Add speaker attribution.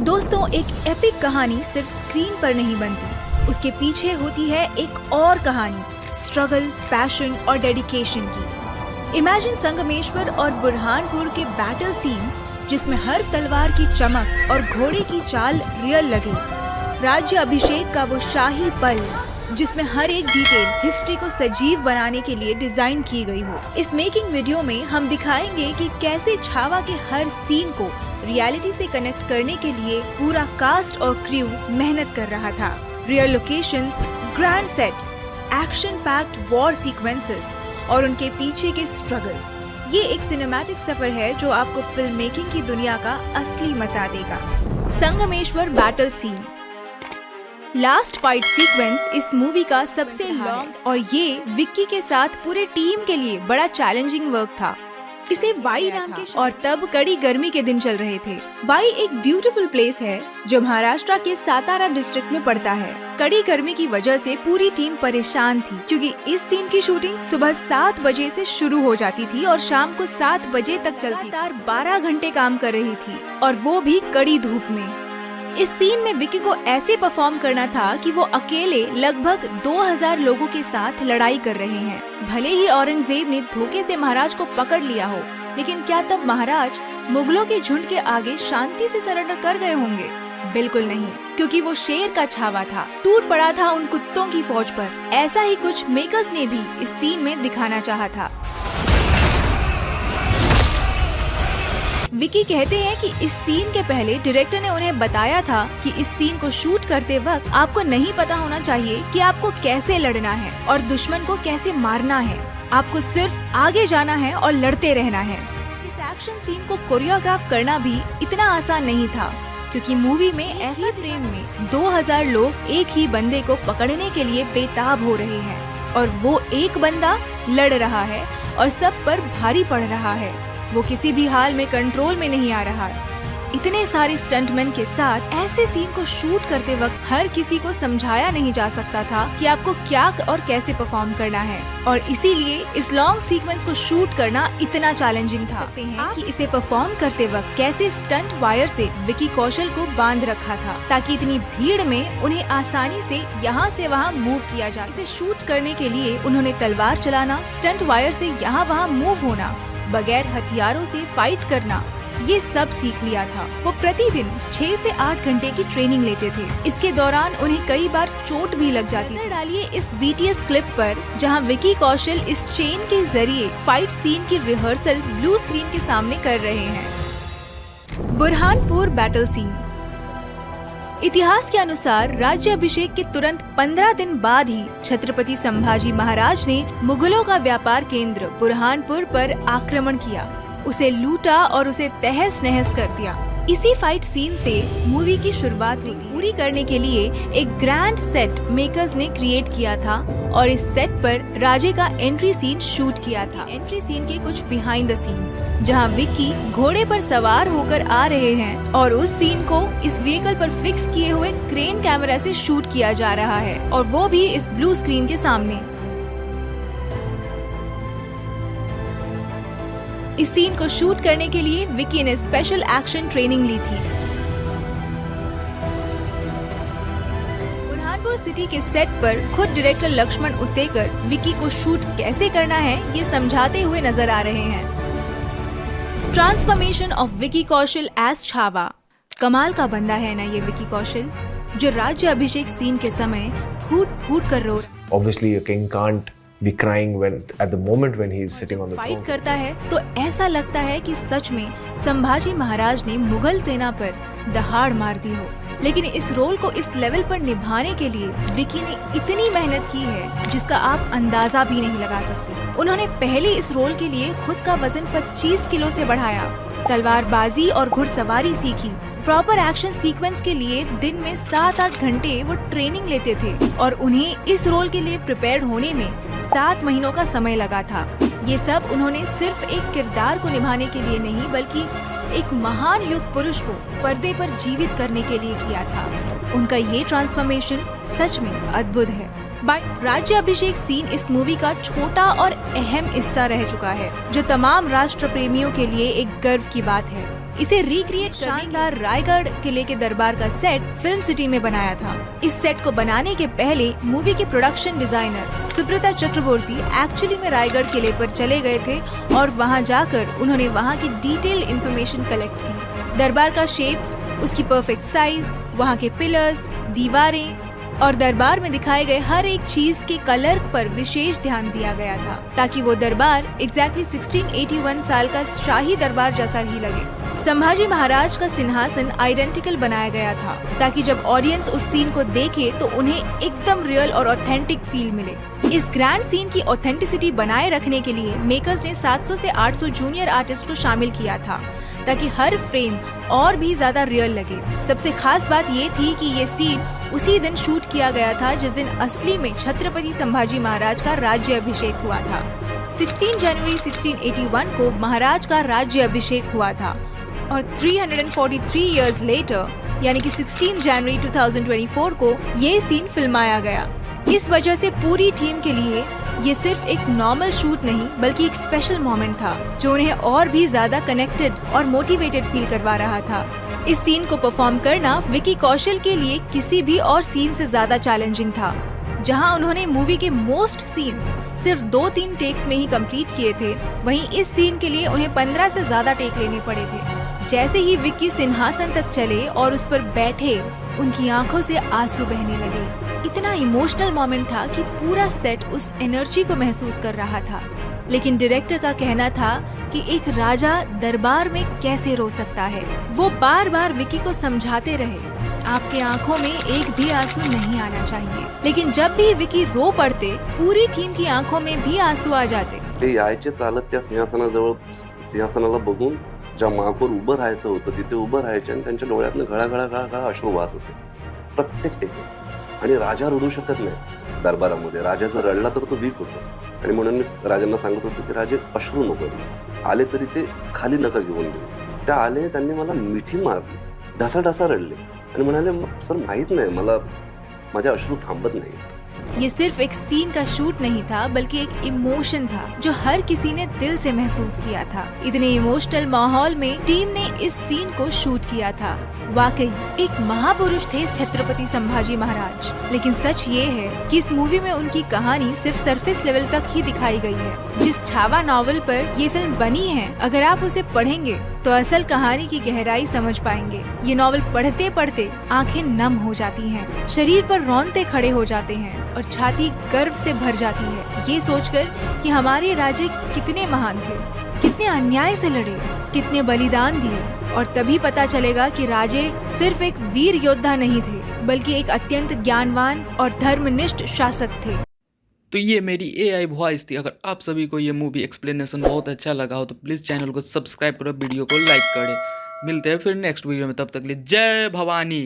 Speaker 1: दोस्तों, एक एपिक कहानी सिर्फ स्क्रीन पर नहीं बनती, उसके पीछे होती है एक और कहानी, स्ट्रगल, पैशन और डेडिकेशन की। इमेजिन संगमेश्वर और बुरहानपुर के बैटल सीन्स जिसमें हर तलवार की चमक और घोड़े की चाल रियल लगे। राज्य अभिषेक का वो शाही पल जिसमें हर एक डिटेल हिस्ट्री को सजीव बनाने के लिए डिजाइन की गई हो। इस मेकिंग वीडियो में हम दिखाएंगे कि कैसे छावा के हर सीन को रियलिटी से कनेक्ट करने के लिए पूरा कास्ट और क्रू मेहनत कर रहा था। Real locations, grand sets, action packed war sequences और उनके पीछे के स्ट्रगल्स। ये एक सिनेमैटिक सफर है जो आपको फिल्म मेकिंग की दुनिया का असली मजा देगा। Sangameshwar battle scene, last fight sequence इस मूवी का सबसे लॉन्ग और ये विक्की के साथ पूरे टीम के लिए बड़ा चैलेंजिंग वर्क था। इसे वाई नाम के और तब कड़ी गर्मी के दिन चल रहे थे। वाई एक ब्यूटीफुल प्लेस है जो महाराष्ट्र के सातारा डिस्ट्रिक्ट में पड़ता है। कड़ी गर्मी की वजह से पूरी टीम परेशान थी क्योंकि इस सीन की शूटिंग सुबह 7 बजे से शुरू हो जाती थी और शाम को 7 बजे तक चलती। लगातार 12 घंटे काम कर रही थी और वो भी कड़ी धूप में। इस सीन में विक्की को ऐसे परफॉर्म करना था कि वो अकेले लगभग 2000 लोगों के साथ लड़ाई कर रहे हैं। भले ही औरंगजेब ने धोखे से महाराज को पकड़ लिया हो, लेकिन क्या तब महाराज मुगलों के झुंड के आगे शांति से सरेंडर कर गए होंगे? बिल्कुल नहीं, क्योंकि वो शेर का छावा था, टूट पड़ा था उन कुत्तों की फौज पर। ऐसा ही कुछ मेकर्स ने भी इस सीन में दिखाना चाहा था। विकी कहते हैं कि इस सीन के पहले डायरेक्टर ने उन्हें बताया था कि इस सीन को शूट करते वक्त आपको नहीं पता होना चाहिए कि आपको कैसे लड़ना है और दुश्मन को कैसे मारना है। आपको सिर्फ आगे जाना है और लड़ते रहना है। इस एक्शन सीन को कोरियोग्राफ करना भी इतना आसान नहीं था क्योंकि मूवी में ऐसे फ्रेम में 2000 लोग एक ही बंदे को पकड़ने के लिए बेताब हो रहे हैं और वो एक बंदा लड़ रहा है और सब पर भारी पड़ रहा है। वो किसी भी हाल में कंट्रोल में नहीं आ रहा है। इतने सारे स्टंटमैन के साथ ऐसे सीन को शूट करते वक्त हर किसी को समझाया नहीं जा सकता था कि आपको क्या और कैसे परफॉर्म करना है और इसीलिए इस लॉन्ग सीक्वेंस को शूट करना इतना चैलेंजिंग था। कि इसे परफॉर्म करते वक्त कैसे स्टंट वायर से विकी कौशल को बांध रखा था ताकि इतनी भीड़ में उन्हें आसानी से यहाँ से वहाँ मूव किया जा। इसे शूट करने के लिए उन्होंने तलवार चलाना, स्टंट वायर से यहाँ वहाँ मूव होना, बगैर हथियारों से फाइट करना, ये सब सीख लिया था। वो प्रतिदिन 6 से 8 घंटे की ट्रेनिंग लेते थे। इसके दौरान उन्हें कई बार चोट भी लग जाती। नजर डालिए इस BTS क्लिप पर जहां विकी कौशल इस चेन के जरिए फाइट सीन की रिहर्सल ब्लू स्क्रीन के सामने कर रहे हैं। बुरहानपुर बैटल सीन, इतिहास के अनुसार राज्य अभिषेक के तुरंत 15 दिन बाद ही छत्रपति संभाजी महाराज ने मुगलों का व्यापार केंद्र बुरहानपुर पर आक्रमण किया, उसे लूटा और उसे तहस नहस कर दिया। इसी फाइट सीन से मूवी की शुरुआत पूरी करने के लिए एक ग्रैंड सेट मेकर्स ने क्रिएट किया था और इस सेट पर राजे का एंट्री सीन शूट किया था। एंट्री सीन के कुछ बिहाइंड द सीन्स जहां विक्की घोड़े पर सवार होकर आ रहे हैं और उस सीन को इस व्हीकल पर फिक्स किए हुए क्रेन कैमरा से शूट किया जा रहा है और वो भी इस ब्लू स्क्रीन के सामने। इस सीन को शूट करने के लिए विकी ने स्पेशल एक्शन ट्रेनिंग ली थी। बुरहानपुर सिटी के सेट पर खुद डायरेक्टर लक्ष्मण उत्तेकर विकी को शूट कैसे करना है ये समझाते हुए नजर आ रहे हैं। Transformation of Vicky Kaushal as Chhaava, कमाल का बंदा है ना ये विकी कौशल, जो राज्य अभिषेक सीन के समय फूट फूट कर रो।
Speaker 2: Obviously, a king can't be crying at the moment when he is sitting on the throne.
Speaker 1: Fight करता है तो ऐसा लगता है कि सच में संभाजी महाराज ने मुगल सेना पर दहाड़ मार दी हो। लेकिन इस रोल को इस लेवल पर निभाने के लिए विकी ने इतनी मेहनत की है जिसका आप अंदाजा भी नहीं लगा सकते। उन्होंने पहले इस रोल के लिए खुद का वजन 25 किलो से बढ़ाया, तलवारबाजी और घुड़सवारी सीखी। प्रॉपर एक्शन सीक्वेंस के लिए दिन में 7-8 घंटे वो ट्रेनिंग लेते थे और उन्हें इस रोल के लिए प्रिपेयर होने में 7 महीनों का समय लगा था। ये सब उन्होंने सिर्फ एक किरदार को निभाने के लिए नहीं बल्कि एक महान युग पुरुष को पर्दे पर जीवित करने के लिए किया था। उनका ये ट्रांसफॉर्मेशन सच में अद्भुत है। राज्य अभिषेक सीन इस मूवी का छोटा और अहम हिस्सा रह चुका है जो तमाम राष्ट्र प्रेमियों के लिए एक गर्व की बात है। इसे रिक्रिएट शानदार रायगढ़ किले के दरबार का सेट फिल्म सिटी में बनाया था। इस सेट को बनाने के पहले मूवी के प्रोडक्शन डिजाइनर सुब्रता चक्रवर्ती एक्चुअली में रायगढ़ किले पर चले गए थे और वहां जाकर उन्होंने वहां की डिटेल इंफॉर्मेशन कलेक्ट की। दरबार का शेप, उसकी परफेक्ट साइज, वहां के पिलर्स, दीवारें और दरबार में दिखाए गए हर एक चीज के कलर पर विशेष ध्यान दिया गया था ताकि वो दरबार एग्जैक्टली 1681 साल का शाही दरबार जैसा ही लगे। संभाजी महाराज का सिंहासन आइडेंटिकल बनाया गया था ताकि जब ऑडियंस उस सीन को देखे तो उन्हें एकदम रियल और ऑथेंटिक फील मिले। इस ग्रैंड सीन की ऑथेंटिसिटी बनाए रखने के लिए मेकर्स ने 700 से 800 जूनियर आर्टिस्ट को शामिल किया था ताकि हर फ्रेम और भी ज्यादा रियल लगे। सबसे खास बात ये थी कि ये सीन उसी दिन शूट किया गया था जिस दिन असली में छत्रपति संभाजी महाराज का राज्य अभिषेक हुआ था। 16 जनवरी 1681 को महाराज का राज्य अभिषेक हुआ था और 343 इयर्स लेटर यानी कि 16 जनवरी 2024 को ये सीन फिल्माया गया। इस वजह से पूरी टीम के लिए ये सिर्फ एक नॉर्मल शूट नहीं बल्कि एक स्पेशल मोमेंट था जो उन्हें और भी ज्यादा कनेक्टेड और मोटिवेटेड फील करवा रहा था। इस सीन को परफॉर्म करना विकी कौशल के लिए किसी भी और सीन से ज्यादा चैलेंजिंग था। जहां उन्होंने मूवी के मोस्ट सीन्स सिर्फ 2-3 टेक्स में ही कंप्लीट किए थे, वहीं इस सीन के लिए उन्हें 15 से ज्यादा टेक लेने पड़े थे। जैसे ही विक्की सिंहासन तक चले और उस पर बैठे, उनकी आंखों से आंसू बहने लगे। इतना इमोशनल मोमेंट था कि पूरा सेट उस एनर्जी को महसूस कर रहा था। लेकिन डायरेक्टर का कहना था कि एक राजा दरबार में कैसे रो सकता है। वो बार बार विक्की को समझाते रहे, आपके आंखों में एक भी आंसू नहीं आना चाहिए। लेकिन जब भी विक्की रो पड़ते, पूरी टीम की आंखों में भी आंसू आ जाते।
Speaker 3: ते यायचे चालत त्या सिंहासनाजवळ, सिंहासनाला बघून ज्या मागवर उभं राहायचं होतं तिथे उभं राहायचे आणि त्यांच्या डोळ्यातनं घळा अश्रू वाहत होते प्रत्येक टेके। आणि राजा रडू शकत नाही दरबारामध्ये, राजा जर रडला तर तो वीक होतो आणि म्हणून मी राजांना सांगत होतो की राजे अश्रू नको, आले तरी ते खाली नका घेऊन देऊ। त्या आले, त्यांनी मला मिठी मारली, ढसाढसा रडले आणि म्हणाले सर माहित नाही मला, माझे अश्रू थांबत नाही।
Speaker 1: ये सिर्फ एक सीन का शूट नहीं था बल्कि एक इमोशन था जो हर किसी ने दिल से महसूस किया था। इतने इमोशनल माहौल में टीम ने इस सीन को शूट किया था। वाकई एक महापुरुष थे छत्रपति संभाजी महाराज। लेकिन सच ये है कि इस मूवी में उनकी कहानी सिर्फ सरफेस लेवल तक ही दिखाई गई है। जिस छावा नॉवल पर ये फिल्म बनी है, अगर आप उसे पढ़ेंगे तो असल कहानी की गहराई समझ पाएंगे। ये नॉवल पढ़ते पढ़ते आंखें नम हो जाती हैं, शरीर पर रोंगटे खड़े हो जाते हैं और छाती गर्व से भर जाती है ये सोचकर कि हमारे राजे कितने महान थे, कितने अन्याय से लड़े, कितने बलिदान दिए। और तभी पता चलेगा कि राजे सिर्फ एक वीर योद्धा नहीं थे बल्कि एक अत्यंत ज्ञानवान और धर्मनिष्ठ शासक थे।
Speaker 4: तो ये मेरी AI वॉइस थी। अगर आप सभी को ये मूवी एक्सप्लेनेशन बहुत अच्छा लगा हो तो प्लीज़ चैनल को सब्सक्राइब करो, वीडियो को लाइक करें। मिलते हैं फिर नेक्स्ट वीडियो में, तब तक के लिए जय भवानी।